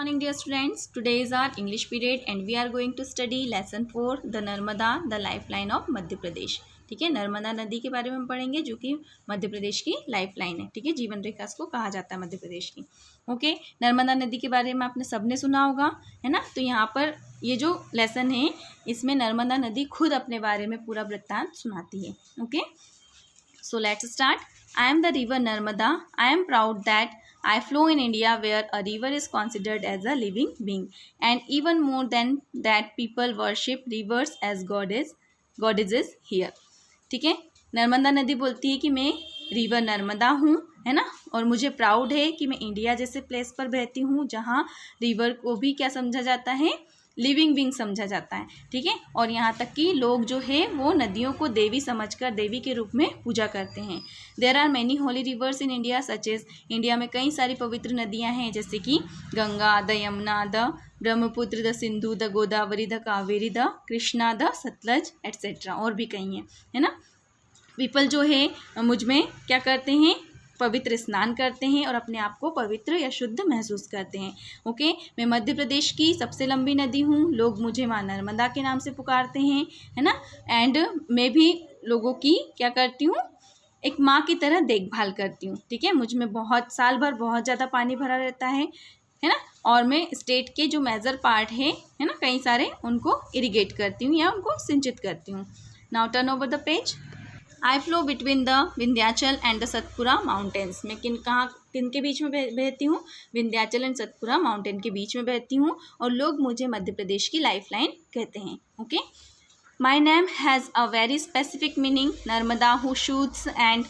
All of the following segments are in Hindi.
morning dear students. Today is our English period and we are going to study lesson 4 the Narmada the lifeline of Madhya Pradesh. ठीक है, नर्मदा नदी के बारे में हम पढ़ेंगे जो कि मध्य प्रदेश की लाइफलाइन है. ठीक है, जीवन रेखा इसको कहा जाता है मध्य प्रदेश की. ओके, नर्मदा नदी के बारे में आपने सबने सुना होगा, है ना. तो यहाँ पर ये जो लेसन है इसमें नर्मदा नदी खुद अपने बारे में पूरा वृत्तांत सुनाती है. Okay, so let's start. I am the river Narmada. I am proud that I flow in India where a river is considered as a living being. And even more than that, people worship rivers as goddesses here. ठीक है, नर्मदा नदी बोलती है कि मैं रिवर नर्मदा हूँ, है ना, और मुझे प्राउड है कि मैं इंडिया जैसे प्लेस पर बहती हूँ जहाँ रिवर को भी क्या समझा जाता है, लिविंग बींग समझा जाता है. ठीक है, और यहाँ तक कि लोग जो है वो नदियों को देवी समझकर देवी के रूप में पूजा करते हैं. There are many holy rivers in India such as. India में कई सारी पवित्र नदियाँ हैं जैसे कि Ganga, the Yamuna, the Brahmaputra, the Sindhu, the Godavari, the Kaveri, the Krishna, the Sutlej etcetera, और भी कई हैं, है ना. पीपल जो है मुझ में क्या करते हैं, पवित्र स्नान करते हैं और अपने आप को पवित्र या शुद्ध महसूस करते हैं. ओके, मैं मध्य प्रदेश की सबसे लंबी नदी हूँ. लोग मुझे माँ नर्मदा के नाम से पुकारते हैं, है ना. एंड मैं भी लोगों की क्या करती हूँ, एक माँ की तरह देखभाल करती हूँ. ठीक है, मुझ में बहुत साल भर बहुत ज़्यादा पानी भरा रहता है ना. और मैं स्टेट के जो मेजर पार्ट है ना, कई सारे, उनको इरिगेट करती हूँ या उनको सिंचित करती हूँ. Now turn over the page. I flow between the Vindhyachal and the Satpura mountains. मैं किन के बीच में बहती हूँ, विंध्याचल एंड सतपुरा माउंटेन के बीच में बहती हूँ और लोग मुझे मध्य प्रदेश की लाइफलाइन कहते हैं. Okay, my name has a very specific meaning. Narmada who shoots and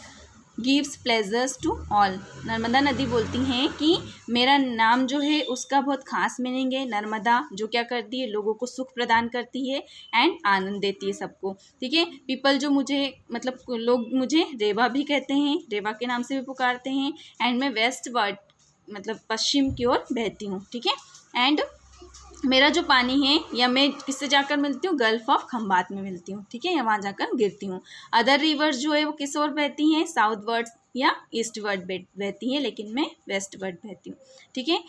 gives pleasures to all. Narmada नदी बोलती हैं कि मेरा नाम जो है उसका बहुत खास मीनिंग है. नर्मदा जो क्या करती है, लोगों को सुख प्रदान करती है एंड आनंद देती है सबको. ठीक है, पीपल जो मुझे मतलब लोग मुझे रेवा भी कहते हैं, रेवा के नाम से भी पुकारते हैं. एंड मैं वेस्ट वर्ड मतलब पश्चिम की ओर बहती हूँ. ठीक है, एंड मेरा जो पानी है या मैं किससे जाकर मिलती हूँ, गल्फ ऑफ खंबात में मिलती हूँ. ठीक है, या वहाँ जाकर गिरती हूँ. अदर रिवर्स जो है वो किस ओर बहती हैं, साउथ वर्ड या ईस्ट वर्ड बहती हैं, लेकिन मैं वेस्ट वर्ड बहती हूँ. ठीक है,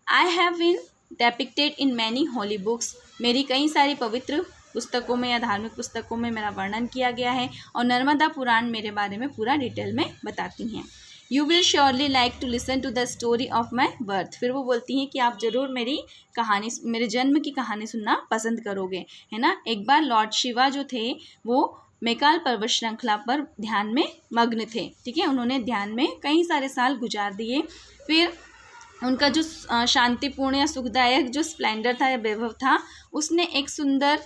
I have been depicted in many holy books. मेरी कई सारी पवित्र पुस्तकों में या धार्मिक पुस्तकों में मेरा वर्णन किया गया है और नर्मदा पुराण मेरे बारे में पूरा डिटेल में बताती हैं. You will surely like to listen to the story of my birth. फिर वो बोलती हैं कि आप ज़रूर मेरी कहानी, मेरे जन्म की कहानी सुनना पसंद करोगे, है ना. एक बार लॉर्ड शिवा जो थे वो मैकाल पर्वत श्रृंखला पर ध्यान में मग्न थे. ठीक है, उन्होंने ध्यान में कई सारे साल गुजार दिए. फिर उनका जो शांतिपूर्ण या सुखदायक जो स्प्लेंडर था या वैभव था, उसने एक सुंदर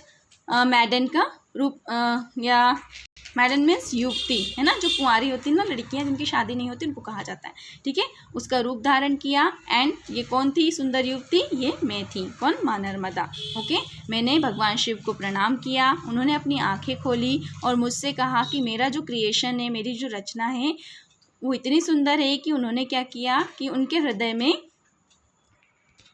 मैडन का रूप या मैडन मीन्स युवती, है ना, जो कुंवारी होती है ना, लड़कियां जिनकी शादी नहीं होती, उनको कहा जाता है. ठीक है, उसका रूप धारण किया. एंड ये कौन थी सुंदर युवती, ये मैं थी. कौन, माँ नर्मदा. ओके, मैंने भगवान शिव को प्रणाम किया. उन्होंने अपनी आंखें खोली और मुझसे कहा कि मेरा जो क्रिएशन है, मेरी जो रचना है वो इतनी सुंदर है कि उन्होंने क्या किया कि उनके हृदय में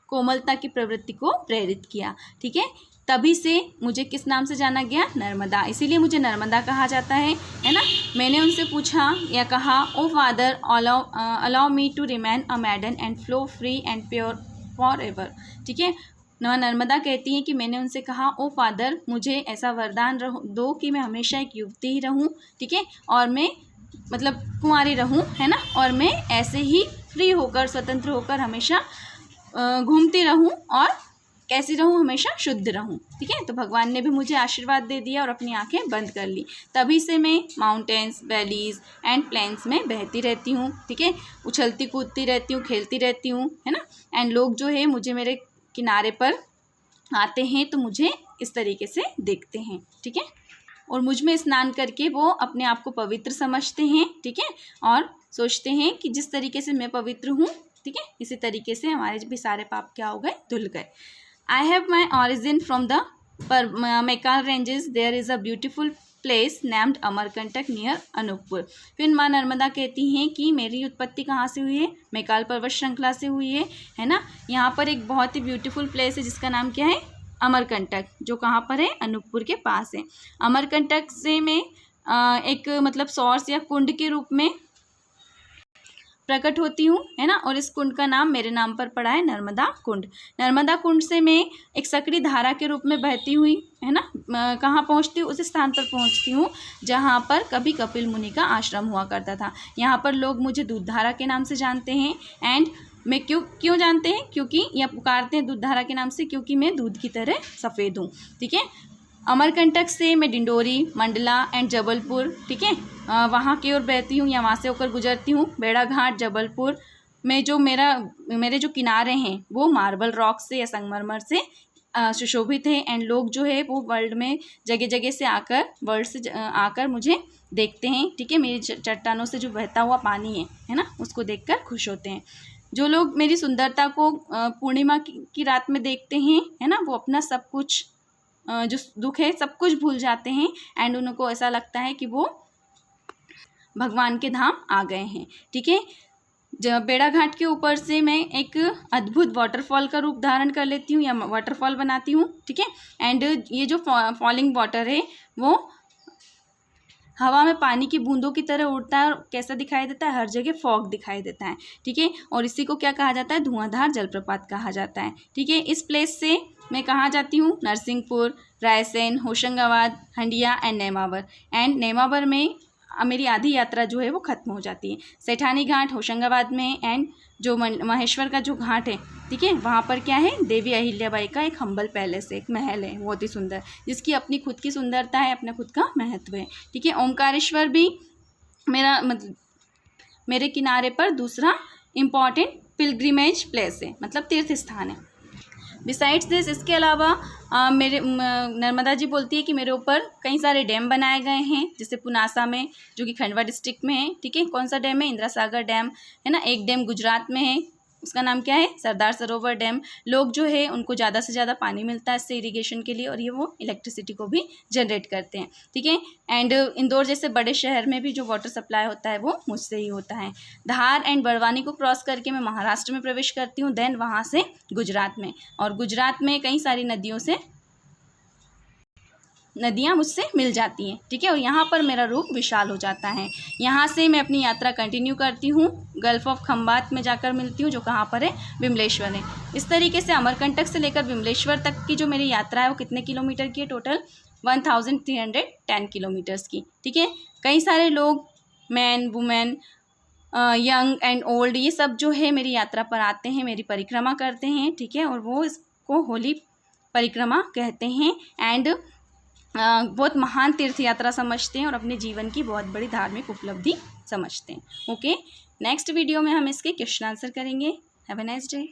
कोमलता की प्रवृत्ति को प्रेरित किया. ठीक है, तभी से मुझे किस नाम से जाना गया, नर्मदा. इसीलिए मुझे नर्मदा कहा जाता है ना. मैंने उनसे पूछा या कहा, O father allow me to remain a maiden and flow free and pure for ever. ठीक है, नर्मदा कहती है कि मैंने उनसे कहा, ओ फादर मुझे ऐसा वरदान दो कि मैं हमेशा एक युवती ही रहूँ. ठीक है, और मैं मतलब कुंवारी रहूँ, है ना, और मैं ऐसे ही फ्री होकर, स्वतंत्र होकर हमेशा घूमती रहूँ और कैसी रहूँ, हमेशा शुद्ध रहूँ. ठीक है, तो भगवान ने भी मुझे आशीर्वाद दे दिया और अपनी आंखें बंद कर ली. तभी से मैं माउंटेन्स, वैलीज एंड प्लेन्स में बहती रहती हूँ. ठीक है, उछलती कूदती रहती हूँ, खेलती रहती हूँ, है ना. एंड लोग जो है मुझे मेरे किनारे पर आते हैं तो मुझे इस तरीके से देखते हैं. ठीक है, और मुझ में स्नान करके वो अपने आप को पवित्र समझते हैं. ठीक है, और सोचते हैं कि जिस तरीके से मैं पवित्र हूँ, ठीक है, इसी तरीके से हमारे भी सारे पाप क्या हो गए, धुल गए. I have my origin from the Mekal ranges. There is a beautiful place named Amarkantak near Anuppur. फिर माँ नर्मदा कहती हैं कि मेरी उत्पत्ति कहाँ से हुई है, मैकाल पर्वत श्रृंखला से हुई है ना. यहाँ पर एक बहुत ही ब्यूटीफुल प्लेस है जिसका नाम क्या है, अमरकंटक, जो कहाँ पर है, अनूपपुर के पास है. अमरकंटक से मैं एक मतलब सोर्स या कुंड के रूप में प्रकट होती हूँ, है ना। और इस कुंड का नाम मेरे नाम पर पड़ा है, नर्मदा कुंड। नर्मदा कुंड से मैं एक सकड़ी धारा के रूप में बहती हुई, है ना, कहाँ पहुँचती हूँ, उस स्थान पर पहुँचती हूँ जहाँ पर कभी कपिल मुनि का आश्रम हुआ करता था। यहाँ पर लोग मुझे दूध धारा के नाम से जानते हैं। एंड मैं क्यों जानते हैं, क्योंकि या पुकारते हैं दूध धारा के नाम से, क्योंकि मैं दूध की तरह सफ़ेद हूँ, ठीक है। अमरकंटक से मैं डिंडोरी, मंडला एंड जबलपुर, ठीक है, वहाँ की ओर बहती हूँ या वहाँ से होकर गुजरती हूँ। बेड़ाघाट, जबलपुर में जो मेरे जो किनारे हैं वो मार्बल रॉक से या संगमरमर से सुशोभित है। एंड लोग जो है वो वर्ल्ड में जगह जगह से आकर मुझे देखते हैं, ठीक है। मेरी चट्टानों से जो बहता हुआ पानी है ना, उसको देखकर खुश होते हैं। जो लोग मेरी सुंदरता को पूर्णिमा की रात में देखते हैं, है ना, वो अपना सब कुछ जो दुख है सब कुछ भूल जाते हैं। एंड उनको ऐसा लगता है कि वो भगवान के धाम आ गए हैं, ठीक है। जब बेड़ाघाट के ऊपर से मैं एक अद्भुत वाटरफॉल का रूप धारण कर लेती हूँ या वाटरफॉल बनाती हूँ, ठीक है। एंड ये जो फॉलिंग वाटर है वो हवा में पानी की बूंदों की तरह उड़ता है और कैसा दिखाई देता है, हर जगह फॉग दिखाई देता है, ठीक है। और इसी को क्या कहा जाता है, धुआंधार जलप्रपात कहा जाता है, ठीक है। इस प्लेस से मैं कहाँ जाती हूँ, नरसिंहपुर, रायसेन, होशंगाबाद, हंडिया एंड नेमावर। एंड नेमावर में मेरी आधी यात्रा जो है वो ख़त्म हो जाती है। सेठानी घाट होशंगाबाद में। एंड जो महेश्वर का जो घाट है, ठीक है, वहाँ पर क्या है, देवी अहिल्याबाई का एक हम्बल पैलेस है, एक महल है बहुत ही सुंदर, जिसकी अपनी खुद की सुंदरता है, अपना खुद का महत्व है, ठीक है। ओमकारेश्वर भी मेरे किनारे पर दूसरा इम्पॉर्टेंट पिलग्रिमेज प्लेस है, मतलब तीर्थ स्थान है। बिसाइड्स दिस, इसके अलावा मेरे नर्मदा जी बोलती है कि मेरे ऊपर कई सारे डैम बनाए गए हैं, जैसे पुनासा में जो कि खंडवा डिस्ट्रिक्ट में है, ठीक है। कौन सा डैम है, इंदिरा सागर डैम, है ना। एक डैम गुजरात में है, उसका नाम क्या है, सरदार सरोवर डैम। लोग जो है उनको ज़्यादा से ज़्यादा पानी मिलता है इससे इरिगेशन के लिए, और ये वो इलेक्ट्रिसिटी को भी जनरेट करते हैं, ठीक है। एंड इंदौर जैसे बड़े शहर में भी जो वाटर सप्लाई होता है वो मुझसे ही होता है। धार एंड बड़वानी को क्रॉस करके मैं महाराष्ट्र में प्रवेश करती हूँ, देन वहाँ से गुजरात में, और गुजरात में कई सारी नदियाँ मुझसे मिल जाती हैं, ठीक है। और यहाँ पर मेरा रूप विशाल हो जाता है। यहाँ से मैं अपनी यात्रा कंटिन्यू करती हूँ, गल्फ ऑफ खंबात में जाकर मिलती हूँ, जो कहाँ पर है, विमलेश्वर है। इस तरीके से अमरकंटक से लेकर विमलेश्वर तक की जो मेरी यात्रा है वो कितने किलोमीटर की है, टोटल 1310 किलोमीटर्स की, ठीक है। कई सारे लोग, man, women, young and old, ये सब जो है मेरी यात्रा पर आते हैं, मेरी परिक्रमा करते हैं, ठीक है। और वो इसको होली परिक्रमा कहते हैं। एंड बहुत महान तीर्थ यात्रा समझते हैं और अपने जीवन की बहुत बड़ी धार्मिक उपलब्धि समझते हैं। ओके, नेक्स्ट वीडियो में हम इसके क्वेश्चन आंसर करेंगे। Have a nice day.